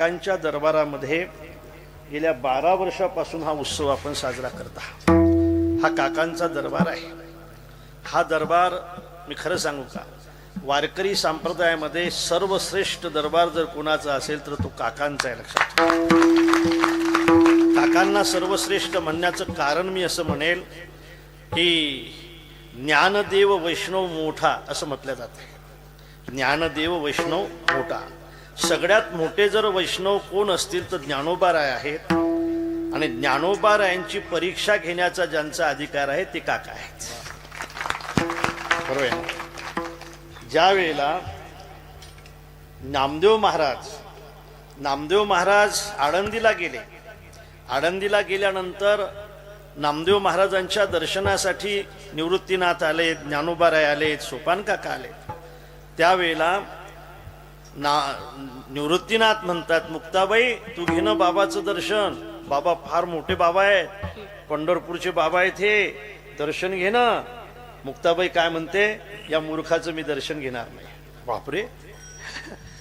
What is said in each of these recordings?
काकांच्या दरबारामध्ये गेल्या 12 वर्षापासून हा उत्सव आपण साजरा करत आहोत। हा काकांचा दरबार आहे। हा दरबार मी खरं सांगू का, वारकरी संप्रदायामध्ये सर्वश्रेष्ठ दरबार जर कोणाचा असेल तर तो काकांचा आहे। लक्षात काकांना सर्वश्रेष्ठ म्हणण्याचं कारण मी असं म्हणेल की ज्ञानदेव वैष्णव मोठा असं म्हटलं जातं। ज्ञानदेव वैष्णव मोठा, सगळ्यात मोठे जर वैष्णव कोण असतील तर ज्ञानोबाराय आहेत। आणि ज्ञानोबारायांची परीक्षा घेण्याचा ज्यांचा अधिकार आहे ते काका आहेत। बरोबर आहे। ज्या वेळेला नामदेव महाराज आळंदीला गेले, आळंदीला गेल्यानंतर नामदेव महाराजांच्या दर्शनासाठी निवृत्तीनाथ आले, ज्ञानोबाराय आले, सोपान काका आले। त्यावेळेला निवृत्तीनाथ म्हणतात, मुक्ताबाई तू घेणं बाबाचं दर्शन, बाबा फार मोठे बाबा आहेत, पंढरपूरचे बाबा आहेत, हे दर्शन घेणं। मुक्ताबाई काय म्हणते, या मूर्खाचं मी दर्शन घेणार नाही। बापरे,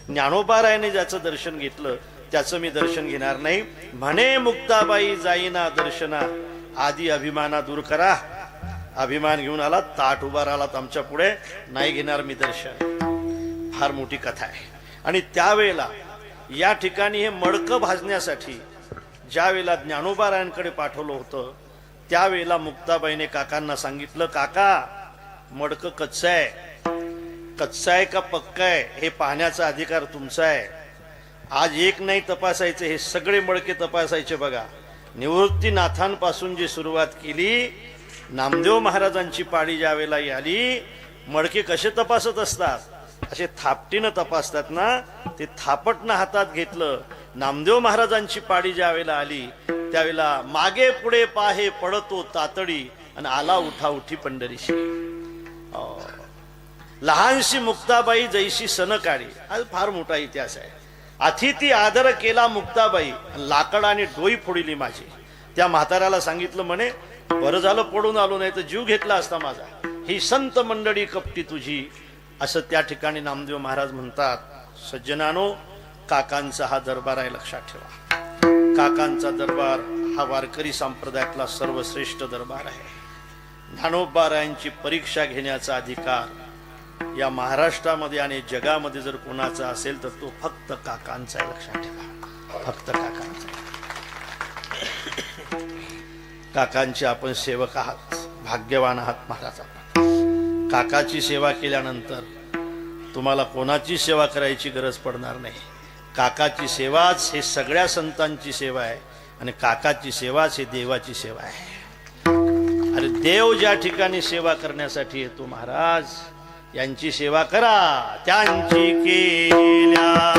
ज्ञानोबारायाने ज्याचं दर्शन घेतलं त्याचं मी दर्शन घेणार नाही म्हणे। मुक्ताबाई जाईना दर्शना, आधी अभिमाना दूर करा। अभिमान घेऊन आला, ताट उभा राहिलात आमच्या पुढे, नाही घेणार मी दर्शन। फार मोठी कथा आहे। आणि त्यावेळेला या ठिकाणी हे मडकं भाजण्यासाठी ज्या वेळेला ज्ञानोबारायांकडे पाठवलं होतं, त्यावेळेला मुक्ताबाईने काकांना सांगितलं, काका मडकं कच्चं आहे का पक्का आहे हे पाहण्याचा अधिकार तुमचा आहे। आज एक नाही तपासायचं, हे सगळे मडके तपासायचे। बघा, निवृत्तीनाथांपासून जी सुरुवात केली, नामदेव महाराजांची पाळी ज्या वेळेला आली, मडके कसे तपासत असतात, असे थापटीनं तपासतात ना, ते थापटनं हातात घेतलं। नामदेव महाराजांची पाळी ज्या वेळेला आली त्यावेळेला मागे पुढे पाहे पडतो तातडी, आणि आला उठा उठी पंढरीशी। लहानशी मुक्ताबाई जैशी सनकाळी, आज फार मोठा इतिहास आहे। अतिथी आदर केला मुक्ताबाई, लाकड आणि डोई फोडली माझी। त्या म्हाताऱ्याला सांगितलं म्हणे, बरं झालं पडून आलो, नाही तर जीव घेतला असता माझा। ही संत मंडळी कपटी तुझी, असं त्या ठिकाणी नामदेव महाराज म्हणतात। सज्जनानो, काकांचा हा दरबार आहे, लक्षात ठेवा। काकांचा दरबार हा वारकरी संप्रदायातला सर्वश्रेष्ठ दरबार आहे। ज्ञानोबारायांची परीक्षा घेण्याचा अधिकार या महाराष्ट्रामध्ये आणि जगामध्ये जर कोणाचा असेल तर तो फक्त काकांचा आहे। लक्षात ठेवा, फक्त काकांचा। काकांचे आपण सेवक आहात, भाग्यवान आहात महाराज। काकाची सेवा केल्यानंतर तुम्हाला कोणाची सेवा करायची गरज पडणार नाही। काकाची सेवाच हे सगळ्या संतांची सेवा आहे, आणि काकाची सेवाच हे देवाची सेवा आहे। अरे देव ज्या ठिकाणी सेवा करण्यासाठी येतो, महाराज यांची सेवा करा, त्यांची केल्या